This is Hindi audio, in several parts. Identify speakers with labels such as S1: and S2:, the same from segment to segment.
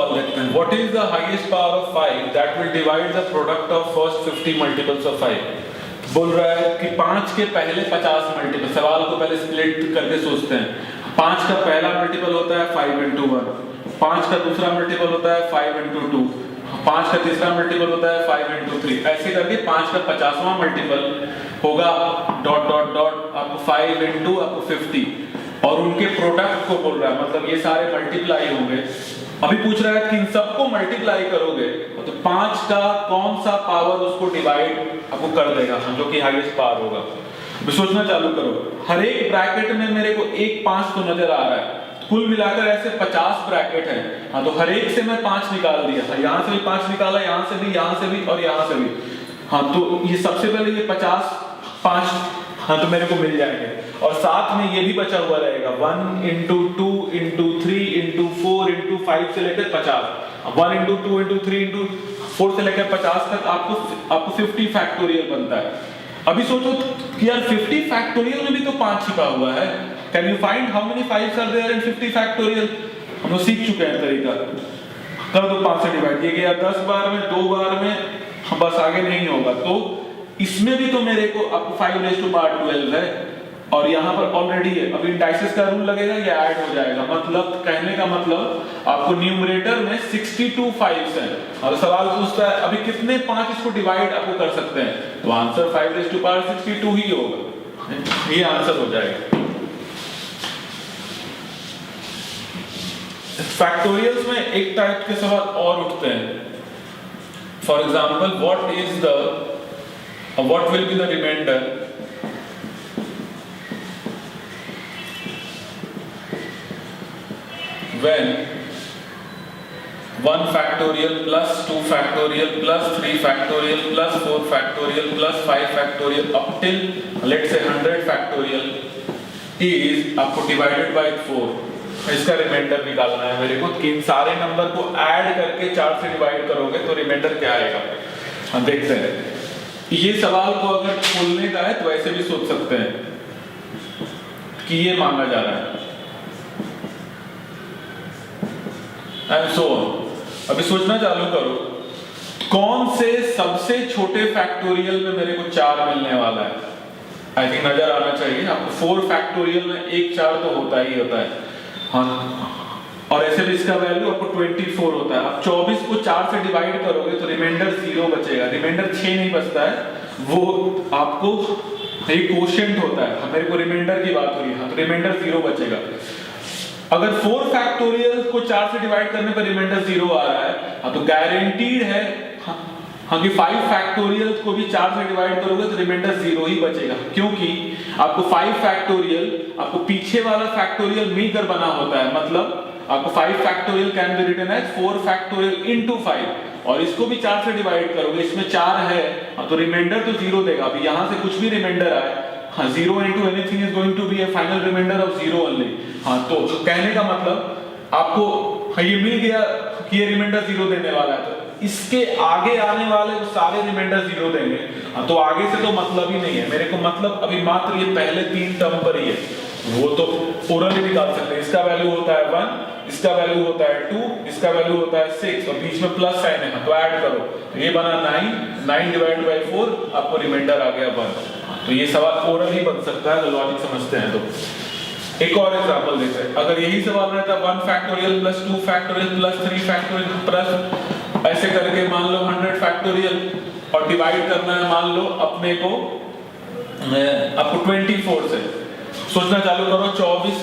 S1: सवाल देखते हैं। What is the highest power of 5 that will divide the product of first 50 multiples of 5। बोल रहा है कि 5 के पहले 50 मल्टीपल। सवाल को पहले स्प्लिट करके सोचते हैं। 5 का पहला मल्टीपल होता है 5 into 1, 5 का दूसरा मल्टीपल होता है 5 into 2, 5 का तीसरा मल्टीपल होता है 5 into 3। ऐसे करके 5 का 50वां मल्टीपल होगा डॉट डॉट डॉट आपको 5 into आपको 50, और उनके प्रोडक्ट को बोल रहा है, मतलब ये सारे मल्टीप्लाई होंगे। अभी पूछ रहा है कि इन सबको मल्टीप्लाई करोगे तो 5 का कौन सा पावर उसको डिवाइड आपको कर देगा, जो कि हाईएस्ट पावर होगा। तो सोचना चालू करो। हर एक ब्रैकेट में मेरे को एक 5 तो नजर आ रहा है, कुल मिलाकर ऐसे 50 ब्रैकेट हैं। हाँ, तो हर एक से मैं 5 निकाल दिया, यहाँ से भी 5 निकाला, यहाँ से भी और यहाँ से भी। हाँ, तो ये सबसे पहले ये 50 5, हाँ तो मेरे को मिल जाएंगे, और साथ में ये भी बचा हुआ रहेगा 1 into 2 into 3 into 4 into 5 से लेकर 50, 1 into 2 into 3 into 4 से लेकर 50 तक आपको 50 फैक्टोरियल बनता है। अभी सोचो कि यार 50 फैक्टोरियल में भी तो 5 छिपा हुआ है। Can you find how many 5s are there in 50 factorial? हम लोग सीख चुके हैं तरीका। कर दो 5 से डिवाइड, ये गया 10 बार में, 2 बार में, बस आगे नहीं होगा। तो इसमें भी तो मेरे को आपको 5 raised to power 12 है, और यहाँ पर ऑलरेडी है। अब इंडाइसिस का रूल लगेगा, ये ऐड हो जाएगा। मतलब कहने का मतलब आपको न्यूमरेटर में 62 5s हैं। अब सवाल पूछता है अभी कितने 5 इसको डिवाइड आपको कर सकते हैं, तो आंसर 5 raised to power 62 ही होगा, ये आंसर हो जाएगा। फैक्टोरियल्स में एक टाइप के सवाल और उठते हैं। For example, what will be the remainder when 1 factorial plus 2 factorial plus 3 factorial plus 4 factorial plus 5 factorial up till let's say 100 factorial is आपको divided by 4। इसका रिमाइंडर निकालना है मेरे को कि इन सारे नंबर को ऐड करके 4 से डिवाइड करोगे तो रिमाइंडर क्या आएगा। हम देखते हैं। ये सवाल को अगर खोलने का है तो ऐसे भी सोच सकते हैं कि ये मांगा जा रहा है एंड सो ऑन। अभी सोचना चालू करो, कौन से सबसे छोटे फैक्टोरियल में मेरे को 4 मिलने वाला है। आई थिंक नजर आना चाहिए आपको। 4 फैक्टोरियल में 1 4 तो होता ही होता है। हाँ, और ऐसे भी इसका वैल्यू आपको 24 होता है। अब 24 को 4 से डिवाइड करोगे तो रिमाइंडर 0 बचेगा। रिमाइंडर 6 नहीं बचता है, वो आपको एक कोशेंट होता है। मेरे को रिमाइंडर की बात हो रही है, तो रिमाइंडर 0 बचेगा। अगर 4 फैक्टोरियल को 4 से डिवाइड करने पर रिमाइंडर 0 आ रहा है, हाँ तो गारंटीड है हाँ कि 5 फैक्टोरियल को भी 4 से डिवाइड करोगे तो रिमाइंडर 0 ही बचेगा, क्योंकि आपको 5 फैक्टोरियल आपको पीछे वाला फैक्टोरियल मिलकर बना होता है। मतलब आपको 5 factorial can be written as 4 factorial into 5, और इसको भी 4 से डिवाइड करोगे, इसमें 4 है तो रिमाइंडर तो 0 देगा। अभी यहाँ से कुछ भी रिमाइंडर आए, हाँ 0 into anything is going to be a final remainder of 0 only। हाँ, तो कहने का मतलब आपको ये मिल गया कि ये रिमाइंडर 0 देने वाला है, तो इसके आगे आने वाले वो सारे रिमाइंडर 0 देंगे। हाँ, तो आगे से तो मतलब ही नहीं है मेरे को। मतलब अभी मात्र ये पहले 3 टर्म पर ही है, वो तो ओरली निकाल सकते हैं। इसका वैल्यू होता है 1, इसका वैल्यू होता है 2, इसका वैल्यू होता है 6, और बीच में प्लस साइन है, तो ऐड करो, ये बना 9 डिवाइड बाय 4, आपको रिमाइंडर आ गया 1। तो ये सवाल ओरल ही बन सकता है, तो लॉजिक समझते हैं। तो एक और एग्जांपल देखते हैं। अगर यही सवाल रहता 1 factorial plus 2 factorial plus 3 factorial plus ऐसे करके मान लो 100 फैक्टोरियल, और डिवाइड करना है मान लो अपने को आपको 24 से। सोचना चालू करो, 24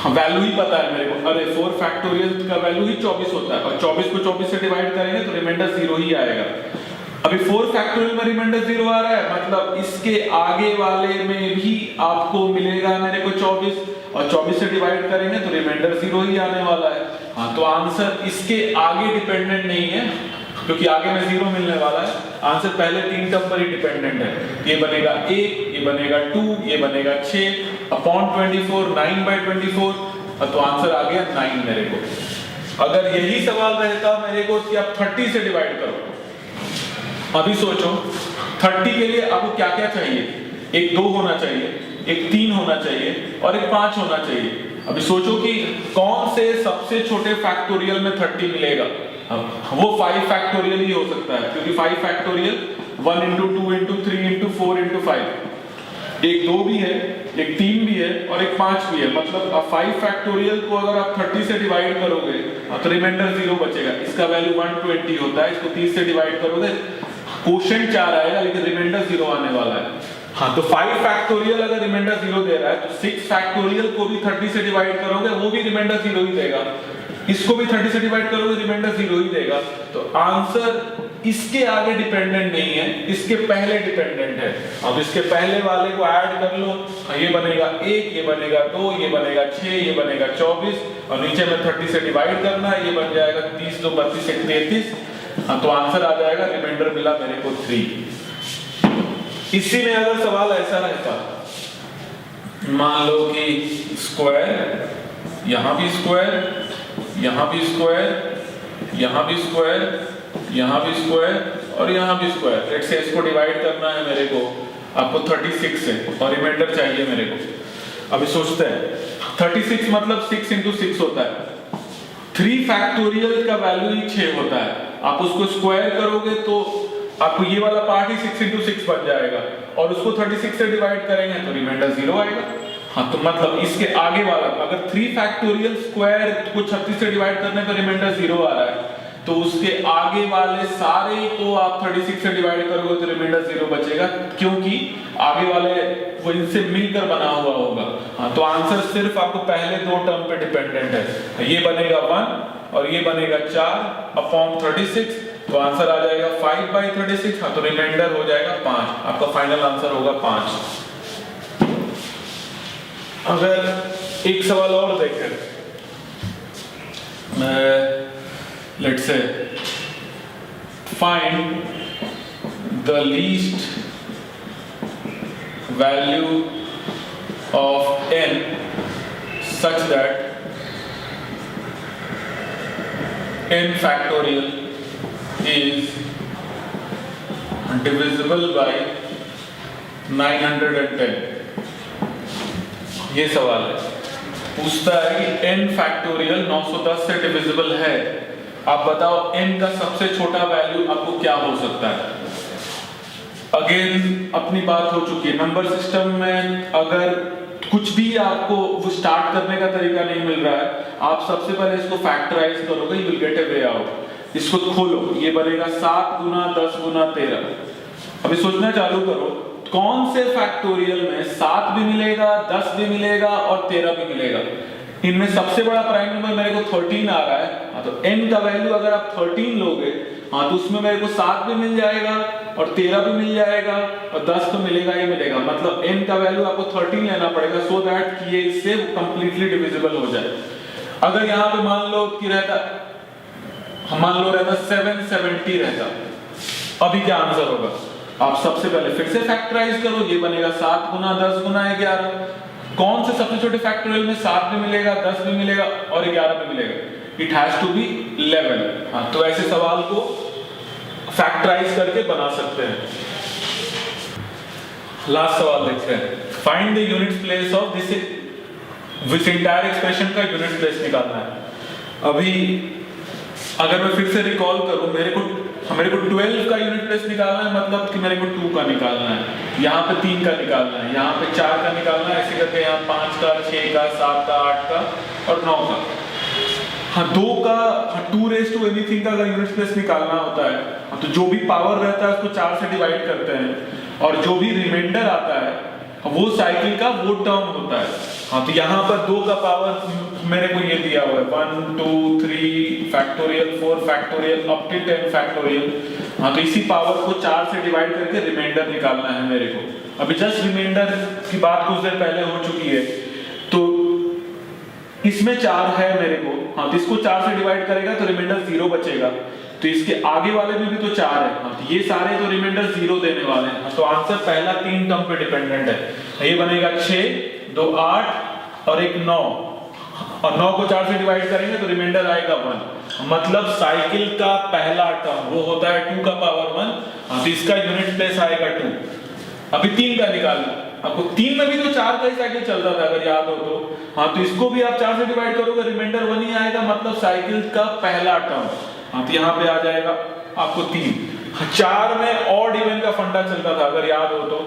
S1: वैल्यू ही पता है मेरे को। अरे 4 फैक्टोरियल का वैल्यू ही 24 होता है, और 24 को 24 से डिवाइड करेंगे तो रिमाइंडर 0 ही आएगा। अभी 4 फैक्टोरियल में रिमाइंडर 0 आ रहा है, मतलब इसके आगे वाले में भी आपको मिलेगा मेरे को 24, और 24 से डिवाइड करेंगे तो रिमाइंडर 0 ही आने वाला है। हाँ, तो आंसर इसके आगे डिपेंडेंट नहीं है, क्योंकि आगे में 0 मिलने वाला है। आंसर पहले 3 टर्म पर ही डिपेंडेंट है। ये बनेगा 1, ये बनेगा 2, ये बनेगा 6 अपॉन 24, 9/24, तो आंसर आ गया 9 मेरे को। अगर यही सवाल रहता मेरे को कि आप 30 से डिवाइड करो, अभी सोचो 30 के लिए आपको क्या क्या चाहिए। एक 2 होना चाहिए, एक 3 होना चाहिए, और एक 5 होना चाहिए। अभी सोचो कि कौन से सबसे छोटे फैक्टोरियल में 30 मिलेगा। वो 5 फैक्टोरियल ही हो सकता है, क्योंकि 5 factorial 1 into 2 into 3 into 4 into 5, एक 2 भी है, एक 3 भी है और एक 5 भी है। मतलब 5 फैक्टोरियल को अगर आप 30 से डिवाइड करोगे तो रिमाइंडर 0 बचेगा। इसका वैल्यू 120 होता है, इसको 30 से डिवाइड करोगे क्वोशिएंट 4 आएगा लेकिन रिमाइंडर 0 आने वाला है। हाँ, तो 5 फैक्टोरियल अगर रिमाइंडर 0 दे रहा है तो 6 फैक्टोरियल को भी 30 से डिवाइड करोगे वो भी रिमाइंडर 0 ही देगा, इसको भी 30 से डिवाइड करोगे रिमाइंडर 0 ही देगा। तो आंसर इसके आगे डिपेंडेंट नहीं है, इसके पहले डिपेंडेंट है। अब इसके पहले वाले को ऐड कर लो, ये बनेगा 1, ये बनेगा 2, ये बनेगा 6, ये बनेगा 24 और नीचे में 30 से डिवाइड करना है, ये बन जाएगा 30 2 32 1 33। हाँ, तो आंसर आ जाएगा, रिमाइंडर मिला मेरे को 3। इसी में अगर सवाल ऐसा रहता, मान लो कि स्क्वायर, यहां भी स्क्वायर, यहां भी स्क्वायर, यहां भी स्क्वायर, यहां भी स्क्वायर और यहां भी स्क्वायर। लेट्स से इसको डिवाइड करना है मेरे को, आपको 36 से और रिमाइंडर चाहिए मेरे को। अभी सोचते हैं 36 मतलब 6 into 6 होता है, 3 फैक्टोरियल का वैल्यू ही 6 होता है। आप उसको स्क्वायर करोगे तो आपको ये वाला पार्ट ही 6 into 6 बन जाएगा और उसको 36 से डिवाइड करेंगे तो रिमाइंडर 0 आएगा। हाँ, तो मतलब इसके आगे वाला अगर 3 फैक्टोरियल स्क्वायर को 36 से डिवाइड करने पर रिमाइंडर 0 आ रहा है तो उसके आगे वाले सारे को आप 36 से डिवाइड करोगे तो रिमाइंडर 0 बचेगा, क्योंकि आगे वाले वो इनसे मिलकर बना हुआ होगा। हाँ, तो आंसर सिर्फ आपको पहले 2 टर्म पे डिपेंडेंट है, ये बनेगा 1 और ये बनेगा 4 अपॉन 36, तो आंसर आ जाएगा 5/36। हाँ, तो रिमाइंडर हो जाएगा 5, आपका फाइनल आंसर होगा 5। अगर एक सवाल और देखें, let's say find the least value of n such that n factorial is divisible by 910। ये सवाल है, पूछता है कि n फैक्टोरियल 910 से डिविजिबल है, आप बताओ n का सबसे छोटा वैल्यू आपको क्या हो सकता है। अगेन अपनी बात हो चुकी है, नंबर सिस्टम में अगर कुछ भी आपको वो स्टार्ट करने का तरीका नहीं मिल रहा है, आप सबसे पहले इसको फैक्टराइज करोगे, you will get A way out. इसको खोलो, ये बनेगा 7 गुना 10 गुना 13। अभी सोचना चालू करो, कौन से फैक्टोरियल में 7 भी मिलेगा, 10 भी मिलेगा और 13 भी मिलेगा। इनमें सबसे बड़ा प्राइम नंबर मेरे को 13 आ रहा है। हाँ, तो n का वैल्यू अगर आप 13 लोगे, हाँ, तो उसमें मेरे को 7 भी मिल जाएगा और 13 भी मिल जाएगा और 10 तो मिलेगा ही मिलेगा। मतलब n का वैल्यू आपको 13 लेना पड़ेगा सो दैट कि ये इससे कंप्लीटली डिविजिबल हो जाए। अगर यहाँ पे मान लो कि रहता 770 रहता, अभी क्या आंसर होगा? आप सबसे पहले फिर से फैक्टराइज करो, ये बनेगा 7 गुना 10 गुना 11। कौन से सबसे छोटे फैक्टोरियल में 7 भी मिलेगा, 10 भी मिलेगा और 11 भी मिलेगा? It has to be 11। हाँ, तो ऐसे सवाल को फैक्टराइज करके बना सकते हैं। लास्ट सवाल देखते हैं, find the unit place of this entire expression का यूनिट प्लेस निकालना है। अभी अगर मैं फिर से रिकॉल करूं, मेरे को 12 का यूनिट प्लेस निकालना है, मतलब कि मेरे को 2 का निकालना है, यहाँ पे 3 का निकालना है, यहाँ पे 4 का निकालना है, ऐसे करके यहाँ 5 का, 6 का, 7 का, 8 का और 9 का। हाँ, 2 का 2 रेज़ टू एनीथिंग का अगर यूनिट प्लेस निकालना होता है, तो जो भी पावर रहता है उसको 4 से डिवाइड करते हैं और जो भी रिमाइंडर आता है वो साइकिल का वो टर्म होता है। हाँ, तो यहाँ पर 2 का पावर मेरे को ये दिया हुआ है 1 2 3 factorial 4 factorial up to 10 factorial. हाँ, तो इसी पावर को 4 से डिवाइड करके रिमाइंडर निकालना है मेरे को। अभी जस्ट रिमाइंडर की बात कुछ देर पहले हो चुकी है, तो इसमें 4 है मेरे को। हाँ, तो इसको 4 से डिवाइड करेगा तो रिमाइंडर 0 बचेगा, तो इसके आगे वाले में भी तो 4 है। हाँ, तो ये सारे तो रिमाइंडर 0 देने वाले हैं। तो आंसर पहला 3 टर्म पे डिपेंडेंट है। ये बनेगा 6 2 8 और एक 9, और 9 को 4 से डिवाइड करेंगे तो रिमाइंडर आएगा 1। मतलब साइकिल का पहला टर्म वो होता है 2 का पावर 1। हाँ, तो इसका यूनिट प्लेस आएगा 2। अभी 3 का निकालना, आपको 3 में भी तो 4 का ही साइकिल चलता था अगर याद हो तो। हाँ तो इसको भी आप 4 से डिवाइड करोगे रिमाइंडर 1 ही आएगा, मतलब साइकिल का पहला टर्म। हाँ तो यहाँ पे आ जाएगा आपको 3। 4 में ऑड इवन का फंडा चलता था अगर याद हो तो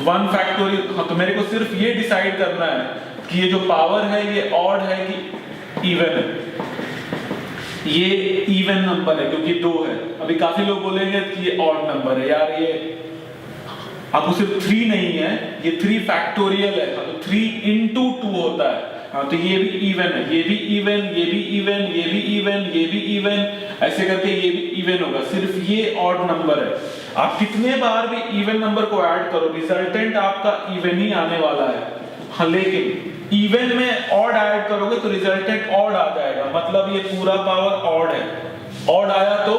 S1: 1 फैक्टोरियल। हाँ तो मेरे को सिर्फ ये डिसाइड करना है कि ये जो पावर है ये ऑड है कि इवन है। ये इवन नंबर है क्योंकि 2 है। अभी काफी लोग बोलेंगे कि ये ऑड नंबर है, यार ये आपको सिर्फ 3 नहीं है, ये 3 फैक्टोरियल है। हाँ तो 3 into 2 होता है। हाँ तो ये भी इवन है, ये भी इवन, ये भी इवन, ये भी इवन, ये भी इवन, ऐसे करके ये भी इवन होगा। सिर्फ ये ऑड नंबर है। आप कितने बार भी इवन नंबर को ऐड करो रिजल्टेंट आपका इवन ही आने वाला है। हाँ लेकिन इवन में ऑड ऐड करोगे तो रिजल्टेंट ऑड आ जाएगा, मतलब ये पूरा पावर ऑड है। ऑड आया तो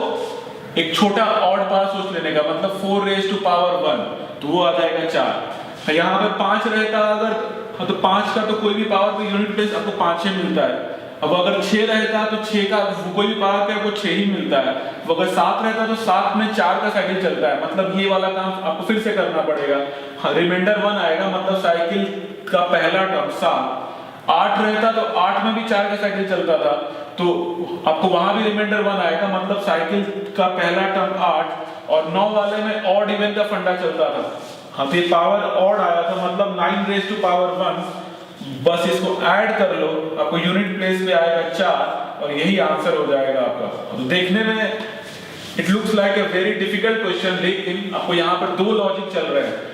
S1: एक छोटा ऑड पावर सोच लेने का, मतलब 4 raised to power 1 तो वो आ जाएगा 4। यहाँ पे 5 रहता अगर, हाँ तो 5 का तो कोई भी पावर पे यूनिट प्लेस आपको 5 मिलता है। अब अगर 6 रहता तो 6 का कोई भी पावर पे आपको 6 ही मिलता है। अब अगर 7 रहता तो 7 में 4 का साइकिल चलता है, मतलब ये वाला काम आपको फिर से करना पड़ेगा। हाँ रिमाइंडर 1 आएगा, मतलब साइकिल का पहला टर्म 7। 8 रहता तो 8 में भी 4 का साइकिल चलता था, तो आपको वहां भी रिमाइंडर 1 आएगा, मतलब साइकिल का पहला टर्म 8। और 9 वाले में ऑड इवन का फंडा चलता था। हाँ तो ये पावर ऑड आया था, मतलब 9 raised to power 1। बस इसको ऐड कर लो, आपको यूनिट प्लेस पे आएगा 4 और यही आंसर हो जाएगा आपका। तो देखने में it looks like a very difficult question, लेकिन आपको यहाँ पर 2 लॉजिक चल रहे हैं।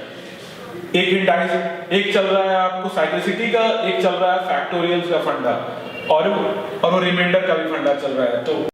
S1: एक चल रहा है आपको साइक्लिसिटी का, एक चल रहा है फैक्टोरियल्स का फंडा, और वो रिमाइंडर का भी फंडा चल रहा है। तो